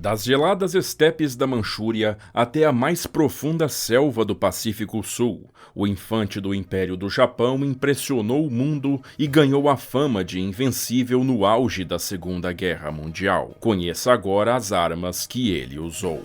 Das geladas estepes da Manchúria até a mais profunda selva do Pacífico Sul, o infante do Império do Japão impressionou o mundo e ganhou a fama de invencível no auge da Segunda Guerra Mundial. Conheça agora as armas que ele usou.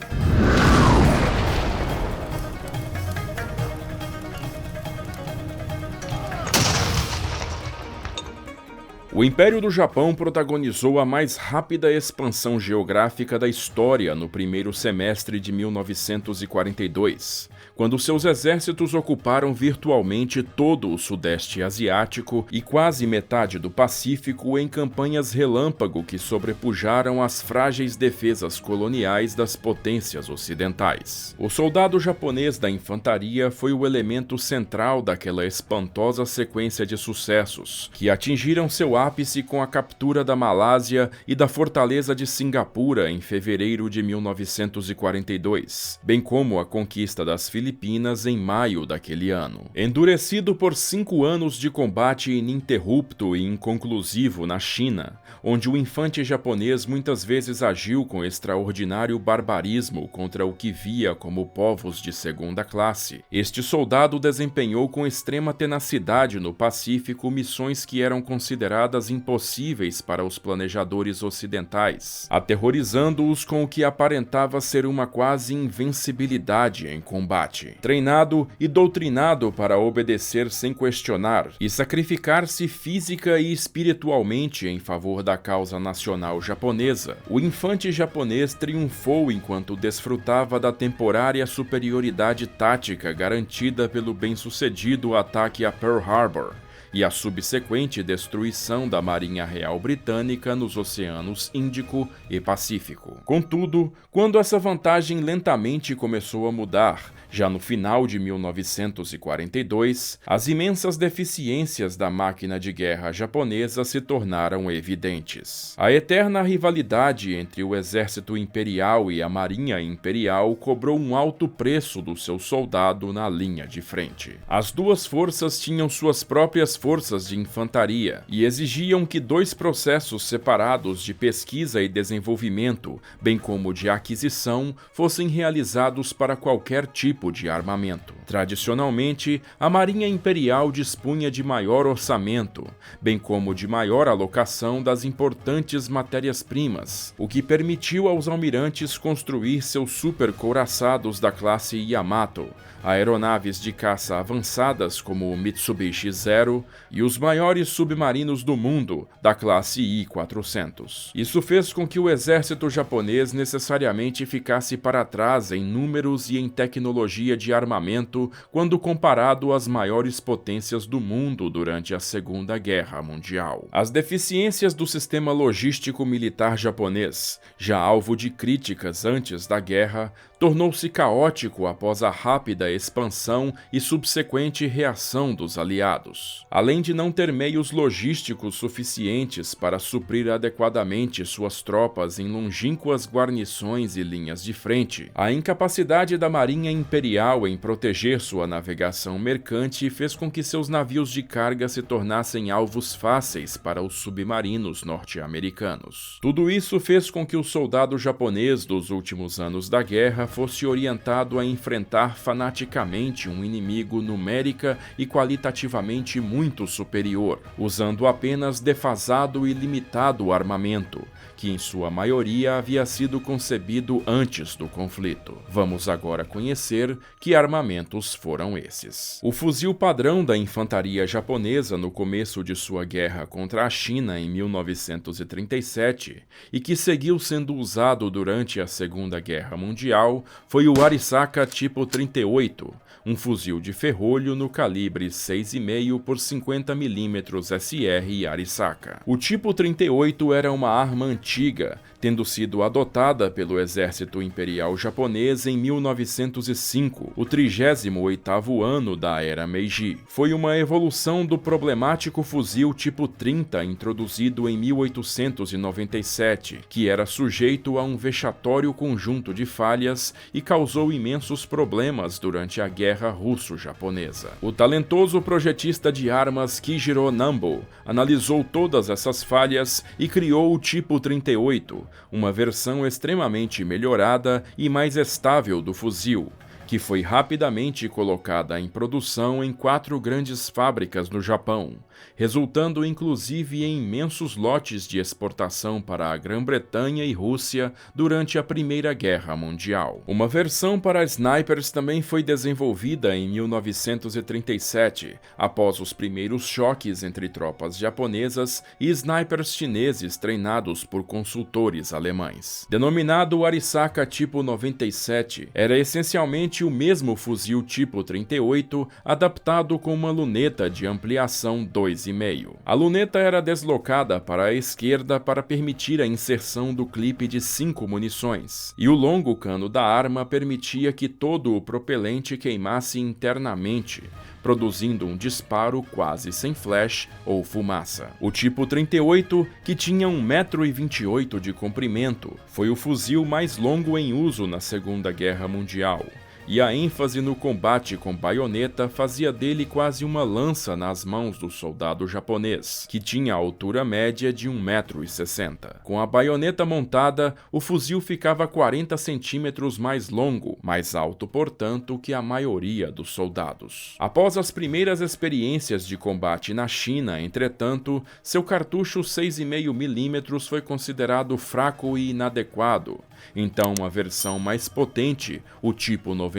O Império do Japão protagonizou a mais rápida expansão geográfica da história no primeiro semestre de 1942, quando seus exércitos ocuparam virtualmente todo o Sudeste Asiático e quase metade do Pacífico em campanhas relâmpago que sobrepujaram as frágeis defesas coloniais das potências ocidentais. O soldado japonês da infantaria foi o elemento central daquela espantosa sequência de sucessos, que atingiram seu ápice com a captura da Malásia e da fortaleza de Singapura em fevereiro de 1942, bem como a conquista das Filipinas em maio daquele ano. Endurecido por 5 anos de combate ininterrupto e inconclusivo na China, onde o infante japonês muitas vezes agiu com extraordinário barbarismo contra o que via como povos de segunda classe, este soldado desempenhou com extrema tenacidade no Pacífico missões que eram consideradas impossíveis para os planejadores ocidentais, aterrorizando-os com o que aparentava ser uma quase invencibilidade em combate. Treinado e doutrinado para obedecer sem questionar e sacrificar-se física e espiritualmente em favor da causa nacional japonesa, o infante japonês triunfou enquanto desfrutava da temporária superioridade tática garantida pelo bem-sucedido ataque a Pearl Harbor e a subsequente destruição da Marinha Real Britânica nos oceanos Índico e Pacífico. Contudo, quando essa vantagem lentamente começou a mudar, já no final de 1942, as imensas deficiências da máquina de guerra japonesa se tornaram evidentes. A eterna rivalidade entre o exército imperial e a marinha imperial cobrou um alto preço do seu soldado na linha de frente. As duas forças tinham suas próprias forças de infantaria e exigiam que 2 processos separados de pesquisa e desenvolvimento, bem como de aquisição, fossem realizados para qualquer tipo de armamento. Tradicionalmente, a Marinha Imperial dispunha de maior orçamento, bem como de maior alocação das importantes matérias-primas, o que permitiu aos almirantes construir seus supercouraçados da classe Yamato, aeronaves de caça avançadas como o Mitsubishi Zero e os maiores submarinos do mundo, da classe I-400. Isso fez com que o exército japonês necessariamente ficasse para trás em números e em tecnologia de armamento quando comparado às maiores potências do mundo durante a Segunda Guerra Mundial. As deficiências do sistema logístico militar japonês, já alvo de críticas antes da guerra, tornou-se caótico após a rápida expansão e subsequente reação dos aliados. Além de não ter meios logísticos suficientes para suprir adequadamente suas tropas em longínquas guarnições e linhas de frente, a incapacidade da Marinha Imperial em proteger sua navegação mercante fez com que seus navios de carga se tornassem alvos fáceis para os submarinos norte-americanos. Tudo isso fez com que o soldado japonês dos últimos anos da guerra fosse orientado a enfrentar fanaticamente um inimigo numérica e qualitativamente muito superior, usando apenas defasado e limitado armamento, que em sua maioria havia sido concebido antes do conflito. Vamos agora conhecer que armamentos foram esses. O fuzil padrão da infantaria japonesa no começo de sua guerra contra a China em 1937 e que seguiu sendo usado durante a Segunda Guerra Mundial foi o Arisaka Tipo 38, um fuzil de ferrolho no calibre 6,5 por 50 mm SR Arisaka. O Tipo 38 era uma arma antiga, tendo sido adotada pelo exército imperial japonês em 1905, o 38º ano da era Meiji. Foi uma evolução do problemático fuzil Tipo 30 introduzido em 1897, que era sujeito a um vexatório conjunto de falhas e causou imensos problemas durante a Guerra Russo-Japonesa. O talentoso projetista de armas Kijiro Nambo analisou todas essas falhas e criou o Tipo 38, uma versão extremamente melhorada e mais estável do fuzil, que foi rapidamente colocada em produção em 4 grandes fábricas no Japão, resultando inclusive em imensos lotes de exportação para a Grã-Bretanha e Rússia durante a Primeira Guerra Mundial. Uma versão para snipers também foi desenvolvida em 1937, após os primeiros choques entre tropas japonesas e snipers chineses treinados por consultores alemães. Denominado Arisaka Tipo 97, era essencialmente o mesmo fuzil tipo 38, adaptado com uma luneta de ampliação 2,5. A luneta era deslocada para a esquerda para permitir a inserção do clipe de 5 munições, e o longo cano da arma permitia que todo o propelente queimasse internamente, produzindo um disparo quase sem flash ou fumaça. O tipo 38, que tinha 1,28 m de comprimento, foi o fuzil mais longo em uso na Segunda Guerra Mundial, e a ênfase no combate com baioneta fazia dele quase uma lança nas mãos do soldado japonês, que tinha a altura média de 1,60 m. Com a baioneta montada, o fuzil ficava 40 centímetros mais longo, mais alto, portanto, que a maioria dos soldados. Após as primeiras experiências de combate na China, entretanto, seu cartucho 6,5 mm foi considerado fraco e inadequado. Então, uma versão mais potente, o tipo 99,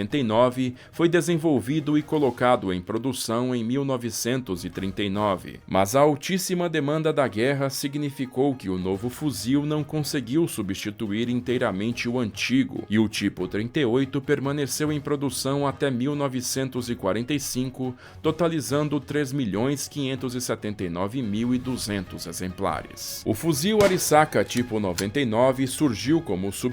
foi desenvolvido e colocado em produção em 1939. Mas a altíssima demanda da guerra significou que o novo fuzil não conseguiu substituir inteiramente o antigo, e o tipo 38 permaneceu em produção até 1945, totalizando 3.579.200 exemplares. O fuzil Arisaka tipo 99 surgiu como substituto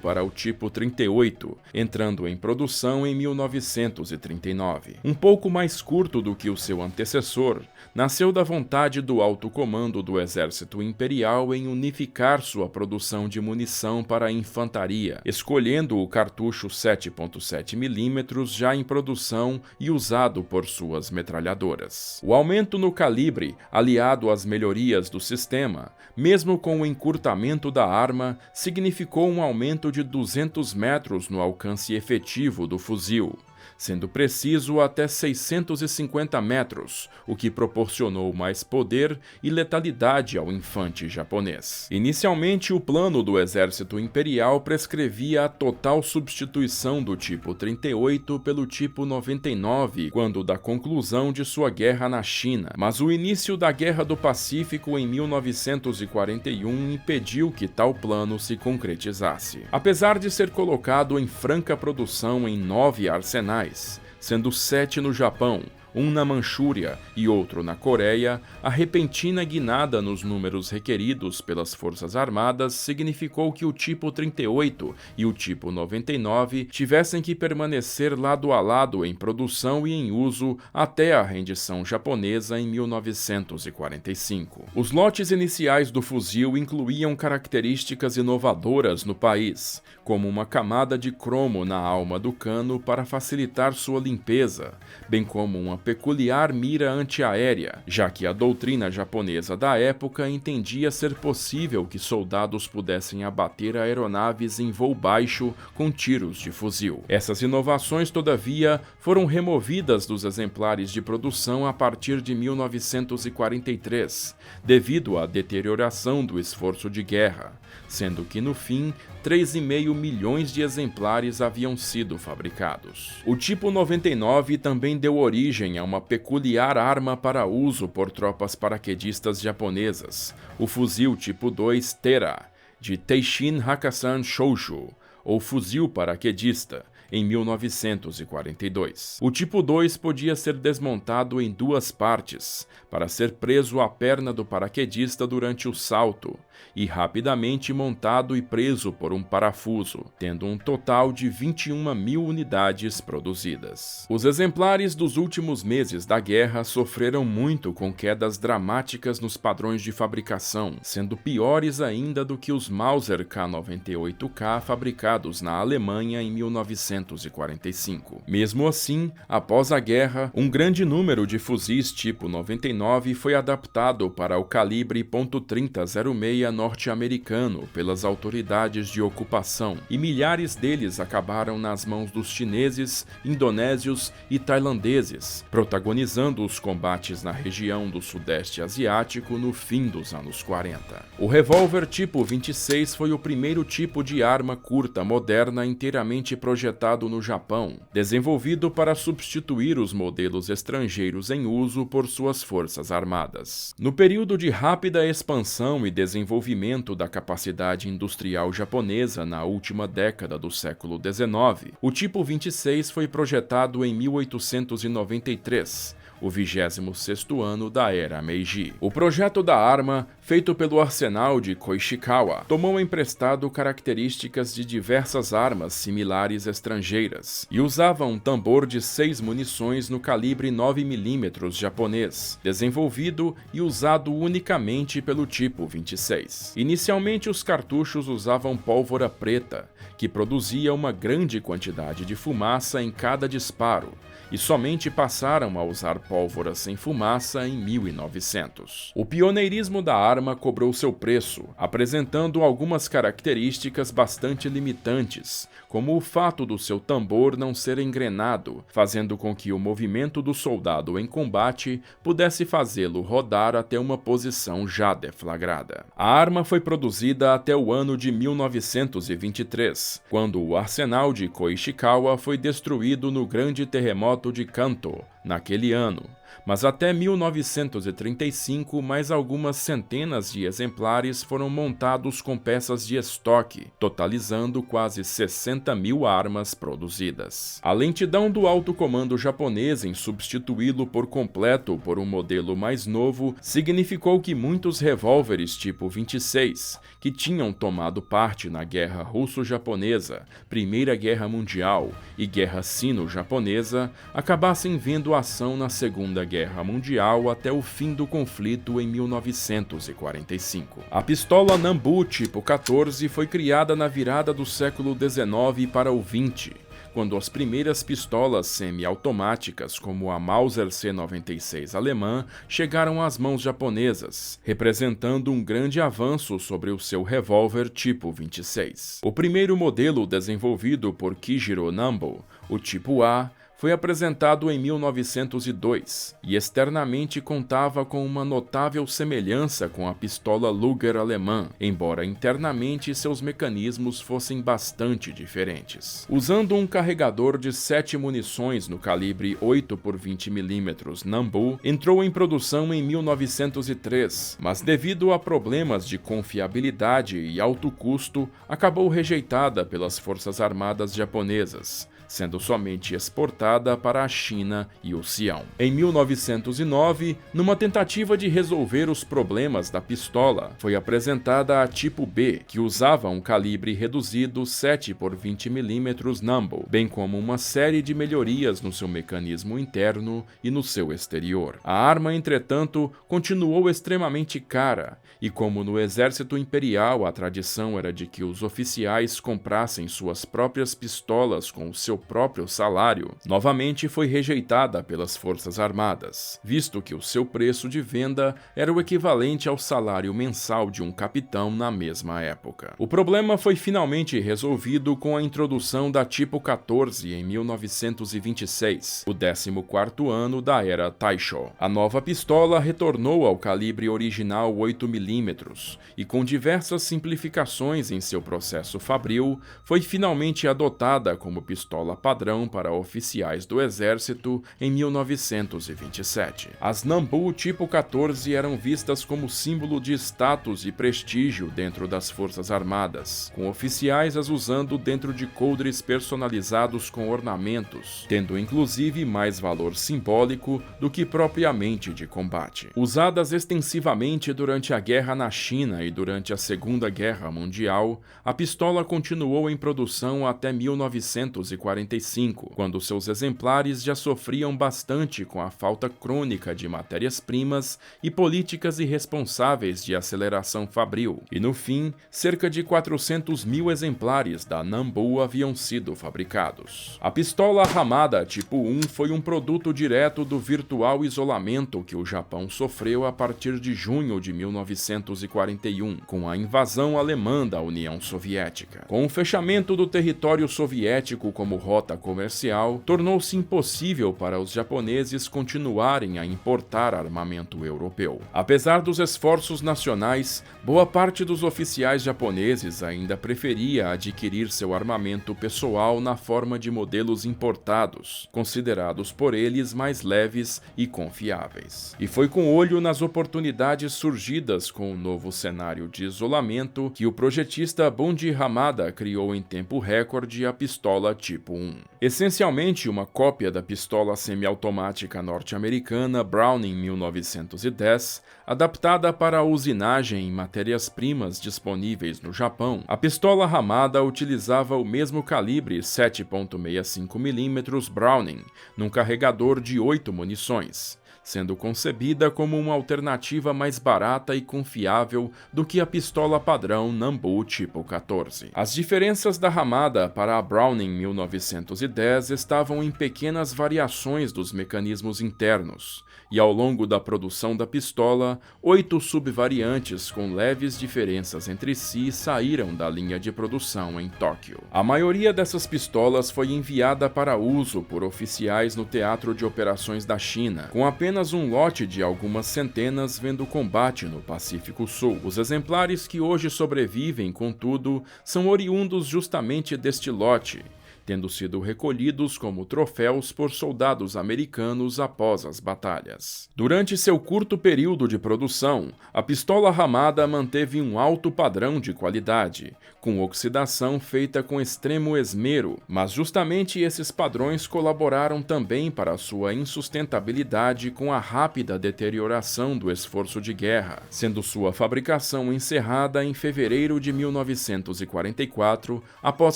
para o tipo 38, entrando em produção em 1939. Um pouco mais curto do que o seu antecessor, nasceu da vontade do alto comando do Exército Imperial em unificar sua produção de munição para a infantaria, escolhendo o cartucho 7,7 mm já em produção e usado por suas metralhadoras. O aumento no calibre, aliado às melhorias do sistema, mesmo com o encurtamento da arma, significou um aumento de 200 metros no alcance efetivo do fuzil, sendo preciso até 650 metros, o que proporcionou mais poder e letalidade ao infante japonês. Inicialmente, o plano do Exército Imperial prescrevia a total substituição do tipo 38 pelo tipo 99 quando da conclusão de sua guerra na China, mas o início da Guerra do Pacífico em 1941 impediu que tal plano se concretizasse. Apesar de ser colocado em franca produção em 9 arsenais, sendo 7 no Japão, um na Manchúria e outro na Coreia, a repentina guinada nos números requeridos pelas Forças Armadas significou que o tipo 38 e o tipo 99 tivessem que permanecer lado a lado em produção e em uso até a rendição japonesa em 1945. Os lotes iniciais do fuzil incluíam características inovadoras no país, como uma camada de cromo na alma do cano para facilitar sua limpeza, bem como uma peculiar mira antiaérea, já que a doutrina japonesa da época entendia ser possível que soldados pudessem abater aeronaves em voo baixo com tiros de fuzil. Essas inovações, todavia, foram removidas dos exemplares de produção a partir de 1943, devido à deterioração do esforço de guerra, sendo que, no fim, 3,5 milhões de exemplares haviam sido fabricados. O tipo 99 também deu origem a uma peculiar arma para uso por tropas paraquedistas japonesas, o fuzil tipo 2 Tera, de Teishin Hakusan Shoujo, ou fuzil paraquedista, em 1942. O tipo 2 podia ser desmontado em 2 partes, para ser preso à perna do paraquedista durante o salto, e rapidamente montado e preso por um parafuso, tendo um total de 21.000 unidades produzidas. Os exemplares dos últimos meses da guerra sofreram muito com quedas dramáticas nos padrões de fabricação, sendo piores ainda do que os Mauser K98K fabricados na Alemanha em 1945. 1945. Mesmo assim, após a guerra, um grande número de fuzis tipo 99 foi adaptado para o calibre .3006 norte-americano pelas autoridades de ocupação, e milhares deles acabaram nas mãos dos chineses, indonésios e tailandeses, protagonizando os combates na região do Sudeste Asiático no fim dos anos 40. O revólver tipo 26 foi o primeiro tipo de arma curta moderna inteiramente projetado no Japão, desenvolvido para substituir os modelos estrangeiros em uso por suas forças armadas. No período de rápida expansão e desenvolvimento da capacidade industrial japonesa na última década do século XIX, o tipo 26 foi projetado em 1893, o 26º ano da era Meiji. O projeto da arma, feito pelo arsenal de Koishikawa, tomou emprestado características de diversas armas similares estrangeiras e usava um tambor de 6 munições no calibre 9mm japonês, desenvolvido e usado unicamente pelo tipo 26. Inicialmente, os cartuchos usavam pólvora preta, que produzia uma grande quantidade de fumaça em cada disparo, e somente passaram a usar pólvora sem fumaça em 1900. O pioneirismo da arma cobrou seu preço, apresentando algumas características bastante limitantes, como o fato do seu tambor não ser engrenado, fazendo com que o movimento do soldado em combate pudesse fazê-lo rodar até uma posição já deflagrada. A arma foi produzida até o ano de 1923, quando o arsenal de Koishikawa foi destruído no grande terremoto de Kanto, naquele ano, mas até 1935 mais algumas centenas de exemplares foram montados com peças de estoque, totalizando quase 60.000 armas produzidas. A lentidão do alto comando japonês em substituí-lo por completo por um modelo mais novo significou que muitos revólveres tipo 26, que tinham tomado parte na Guerra Russo-Japonesa, Primeira Guerra Mundial e Guerra Sino-Japonesa, acabassem vendo ação na Segunda Guerra Mundial até o fim do conflito em 1945. A pistola Nambu tipo 14 foi criada na virada do século XIX para o XX, quando as primeiras pistolas semi-automáticas, como a Mauser C96 alemã, chegaram às mãos japonesas, representando um grande avanço sobre o seu revólver tipo 26. O primeiro modelo desenvolvido por Kijiro Nambu, o tipo A, foi apresentado em 1902 e externamente contava com uma notável semelhança com a pistola Luger alemã, embora internamente seus mecanismos fossem bastante diferentes. Usando um carregador de 7 munições no calibre 8 por 20mm Nambu, entrou em produção em 1903, mas devido a problemas de confiabilidade e alto custo, acabou rejeitada pelas Forças Armadas japonesas, sendo somente exportada para a China e o Sião. Em 1909, numa tentativa de resolver os problemas da pistola, foi apresentada a tipo B, que usava um calibre reduzido 7 por 20mm Nambu, bem como uma série de melhorias no seu mecanismo interno e no seu exterior. A arma, entretanto, continuou extremamente cara, e como no exército imperial a tradição era de que os oficiais comprassem suas próprias pistolas com o seu próprio salário, novamente foi rejeitada pelas Forças Armadas, visto que o seu preço de venda era o equivalente ao salário mensal de um capitão na mesma época. O problema foi finalmente resolvido com a introdução da tipo 14 em 1926, o 14º ano da era Taisho. A nova pistola retornou ao calibre original 8mm e, com diversas simplificações em seu processo fabril, foi finalmente adotada como pistola padrão para oficiais do exército em 1927. As Nambu tipo 14 eram vistas como símbolo de status e prestígio dentro das Forças Armadas, com oficiais as usando dentro de coldres personalizados com ornamentos, tendo inclusive mais valor simbólico do que propriamente de combate. Usadas extensivamente durante a guerra na China e durante a Segunda Guerra Mundial, a pistola continuou em produção até 1945, 1945, quando seus exemplares já sofriam bastante com a falta crônica de matérias-primas e políticas irresponsáveis de aceleração fabril, e no fim, cerca de 400 mil exemplares da Nambu haviam sido fabricados. A pistola Hamada Tipo 1 foi um produto direto do virtual isolamento que o Japão sofreu a partir de junho de 1941, com a invasão alemã da União Soviética. Com o fechamento do território soviético como rota comercial, tornou-se impossível para os japoneses continuarem a importar armamento europeu. Apesar dos esforços nacionais, boa parte dos oficiais japoneses ainda preferia adquirir seu armamento pessoal na forma de modelos importados, considerados por eles mais leves e confiáveis. E foi com olho nas oportunidades surgidas com o novo cenário de isolamento que o projetista Bunji Hamada criou em tempo recorde a pistola Tipo 1. Essencialmente uma cópia da pistola semiautomática norte-americana Browning 1910, adaptada para a usinagem em matérias-primas disponíveis no Japão, a pistola Hamada utilizava o mesmo calibre 7.65 mm Browning, num carregador de 8 munições, sendo concebida como uma alternativa mais barata e confiável do que a pistola padrão Nambu Tipo 14. As diferenças da Hamada para a Browning 1910 estavam em pequenas variações dos mecanismos internos, e ao longo da produção da pistola, 8 subvariantes com leves diferenças entre si saíram da linha de produção em Tóquio. A maioria dessas pistolas foi enviada para uso por oficiais no Teatro de Operações da China, com apenas um lote de algumas centenas vendo combate no Pacífico Sul. Os exemplares que hoje sobrevivem, contudo, são oriundos justamente deste lote, tendo sido recolhidos como troféus por soldados americanos após as batalhas. Durante seu curto período de produção, a pistola Hamada manteve um alto padrão de qualidade, com oxidação feita com extremo esmero, mas justamente esses padrões colaboraram também para sua insustentabilidade com a rápida deterioração do esforço de guerra, sendo sua fabricação encerrada em fevereiro de 1944, após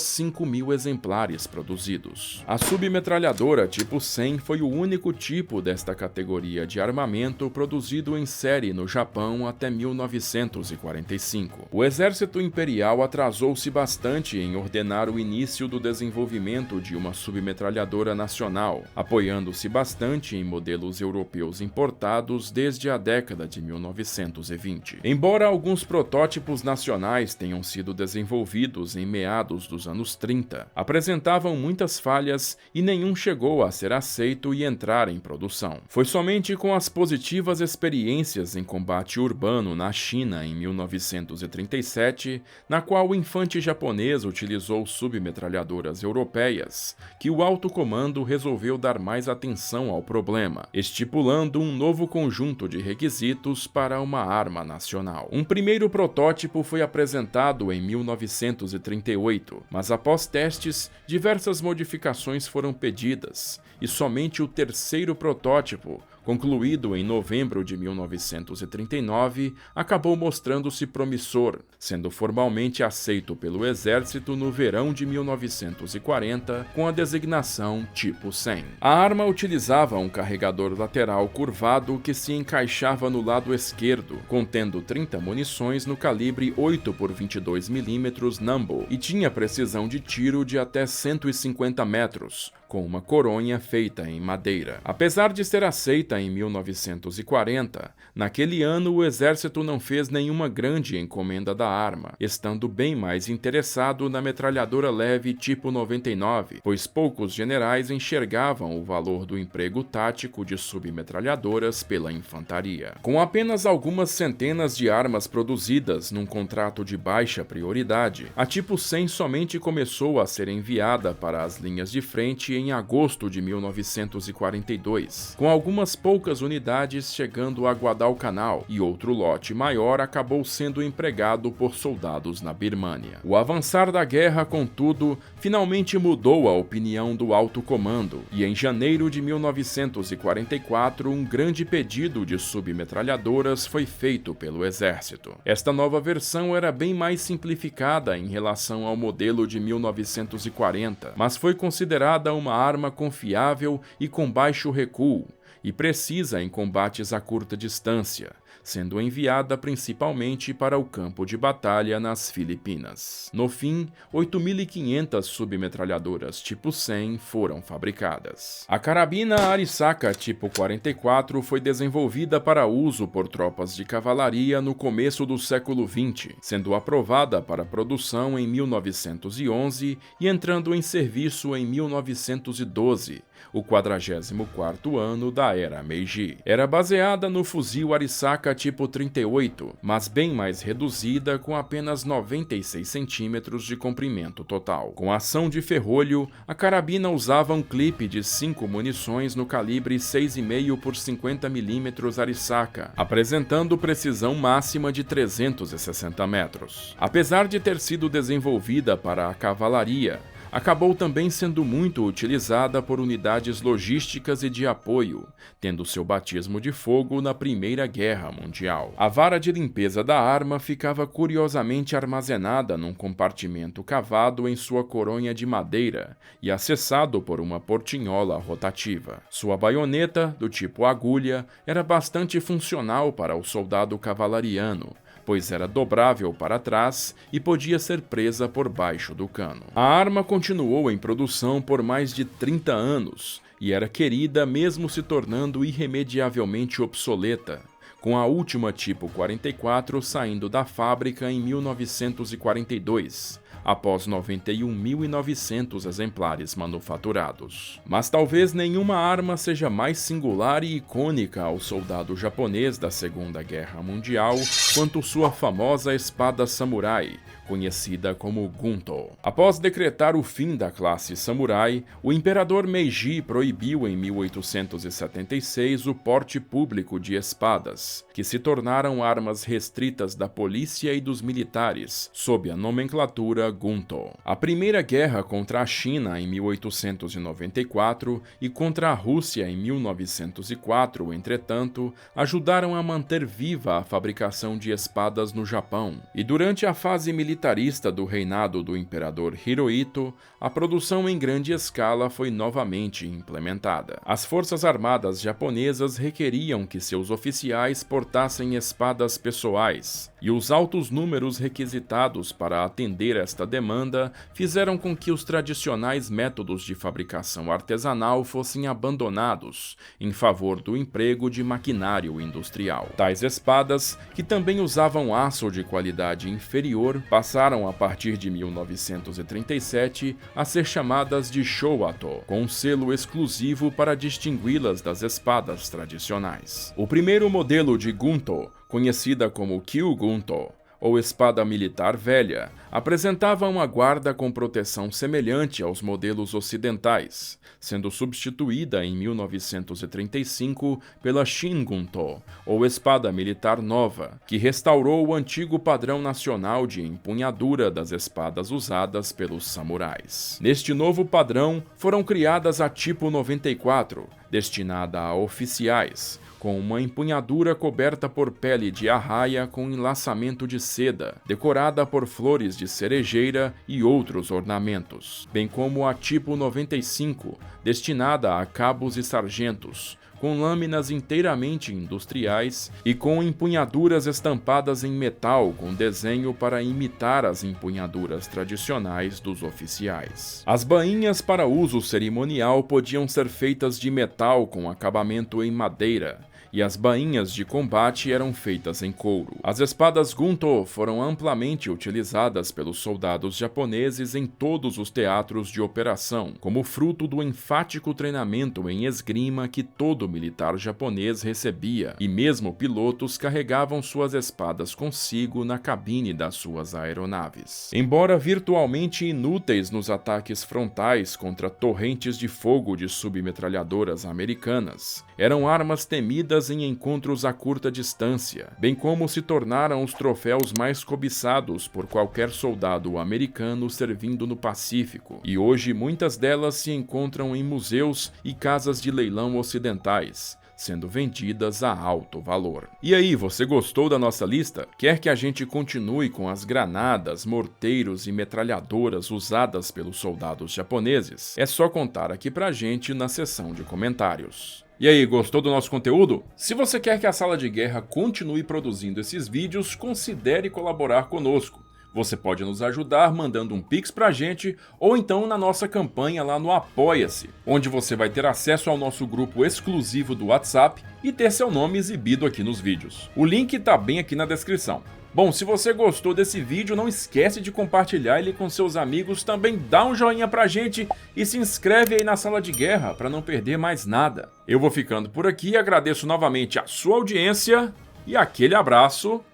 5.000 exemplares produzidos. A submetralhadora Tipo 100 foi o único tipo desta categoria de armamento produzido em série no Japão até 1945. O exército imperial atrasou-se bastante em ordenar o início do desenvolvimento de uma submetralhadora nacional, apoiando-se bastante em modelos europeus importados desde a década de 1920. Embora alguns protótipos nacionais tenham sido desenvolvidos em meados dos anos 30, apresentavam muitas falhas e nenhum chegou a ser aceito e entrar em produção. Foi somente com as positivas experiências em combate urbano na China em 1937, na qual o infante japonês utilizou submetralhadoras europeias, que o alto comando resolveu dar mais atenção ao problema, estipulando um novo conjunto de requisitos para uma arma nacional. Um primeiro protótipo foi apresentado em 1938, mas após testes, diversas modificações foram pedidas, e somente o terceiro protótipo, concluído em novembro de 1939, acabou mostrando-se promissor, sendo formalmente aceito pelo Exército no verão de 1940 com a designação Tipo 100. A arma utilizava um carregador lateral curvado que se encaixava no lado esquerdo, contendo 30 munições no calibre 8x22 mm Nambu e tinha precisão de tiro de até 150 metros, com uma coronha feita em madeira. Apesar de ser aceita em 1940, naquele ano o exército não fez nenhuma grande encomenda da arma, estando bem mais interessado na metralhadora leve tipo 99, pois poucos generais enxergavam o valor do emprego tático de submetralhadoras pela infantaria. Com apenas algumas centenas de armas produzidas num contrato de baixa prioridade, a Tipo 100 somente começou a ser enviada para as linhas de frente em em agosto de 1942, com algumas poucas unidades chegando a Guadalcanal, e outro lote maior acabou sendo empregado por soldados na Birmânia. O avançar da guerra, contudo, finalmente mudou a opinião do alto comando, e em janeiro de 1944 um grande pedido de submetralhadoras foi feito pelo exército. Esta nova versão era bem mais simplificada em relação ao modelo de 1940, mas foi considerada uma arma confiável e com baixo recuo, e precisa em combates a curta distância, sendo enviada principalmente para o campo de batalha nas Filipinas. No fim, 8.500 submetralhadoras tipo 100 foram fabricadas. A carabina Arisaka tipo 44 foi desenvolvida para uso por tropas de cavalaria no começo do século XX, sendo aprovada para produção em 1911 e entrando em serviço em 1912, o 44º ano da era Meiji. Era baseada no fuzil Arisaka tipo 38, mas bem mais reduzida, com apenas 96 centímetros de comprimento total. Com ação de ferrolho, a carabina usava um clipe de 5 munições no calibre 6,5 por 50 mm Arisaka, apresentando precisão máxima de 360 metros. Apesar de ter sido desenvolvida para a cavalaria, acabou também sendo muito utilizada por unidades logísticas e de apoio, tendo seu batismo de fogo na Primeira Guerra Mundial. A vara de limpeza da arma ficava curiosamente armazenada num compartimento cavado em sua coronha de madeira e acessado por uma portinhola rotativa. Sua baioneta, do tipo agulha, era bastante funcional para o soldado cavalariano, pois era dobrável para trás e podia ser presa por baixo do cano. A arma continuou em produção por mais de 30 anos e era querida mesmo se tornando irremediavelmente obsoleta, com a última tipo 44 saindo da fábrica em 1942, após 91.900 exemplares manufaturados. Mas talvez nenhuma arma seja mais singular e icônica ao soldado japonês da Segunda Guerra Mundial quanto sua famosa espada samurai, conhecida como Gunto. Após decretar o fim da classe samurai, o imperador Meiji proibiu em 1876 o porte público de espadas, que se tornaram armas restritas da polícia e dos militares, sob a nomenclatura Gunto. A Primeira Guerra contra a China em 1894 e contra a Rússia em 1904, entretanto, ajudaram a manter viva a fabricação de espadas no Japão, e durante a fase militarista do reinado do imperador Hirohito, a produção em grande escala foi novamente implementada. As forças armadas japonesas requeriam que seus oficiais portassem espadas pessoais, e os altos números requisitados para atender esta demanda fizeram com que os tradicionais métodos de fabricação artesanal fossem abandonados em favor do emprego de maquinário industrial. Tais espadas, que também usavam aço de qualidade inferior, passaram a partir de 1937 a ser chamadas de Showato, com um selo exclusivo para distingui-las das espadas tradicionais. O primeiro modelo de Gunto, conhecida como Kyugunto, ou espada militar velha, apresentava uma guarda com proteção semelhante aos modelos ocidentais, sendo substituída em 1935 pela Shingunto, ou espada militar nova, que restaurou o antigo padrão nacional de empunhadura das espadas usadas pelos samurais. Neste novo padrão, foram criadas a tipo 94, destinada a oficiais, com uma empunhadura coberta por pele de arraia com enlaçamento de seda, decorada por flores de cerejeira e outros ornamentos, bem como a tipo 95, destinada a cabos e sargentos, com lâminas inteiramente industriais e com empunhaduras estampadas em metal com desenho para imitar as empunhaduras tradicionais dos oficiais. As bainhas para uso cerimonial podiam ser feitas de metal com acabamento em madeira, e as bainhas de combate eram feitas em couro. As espadas Gunto foram amplamente utilizadas pelos soldados japoneses em todos os teatros de operação, como fruto do enfático treinamento em esgrima que todo militar japonês recebia, e mesmo pilotos carregavam suas espadas consigo na cabine das suas aeronaves. Embora virtualmente inúteis nos ataques frontais contra torrentes de fogo de submetralhadoras americanas, eram armas temidas em encontros a curta distância, bem como se tornaram os troféus mais cobiçados por qualquer soldado americano servindo no Pacífico, e hoje muitas delas se encontram em museus e casas de leilão ocidentais, sendo vendidas a alto valor. E aí, você gostou da nossa lista? Quer que a gente continue com as granadas, morteiros e metralhadoras usadas pelos soldados japoneses? É só contar aqui pra gente na seção de comentários. E aí, gostou do nosso conteúdo? Se você quer que a Sala de Guerra continue produzindo esses vídeos, considere colaborar conosco. Você pode nos ajudar mandando um Pix pra gente, ou então na nossa campanha lá no Apoia-se, onde você vai ter acesso ao nosso grupo exclusivo do WhatsApp e ter seu nome exibido aqui nos vídeos. O link tá bem aqui na descrição. Bom, se você gostou desse vídeo, não esquece de compartilhar ele com seus amigos, também dá um joinha pra gente e se inscreve aí na Sala de Guerra para não perder mais nada. Eu vou ficando por aqui, agradeço novamente a sua audiência e aquele abraço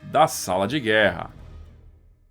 da Sala de Guerra.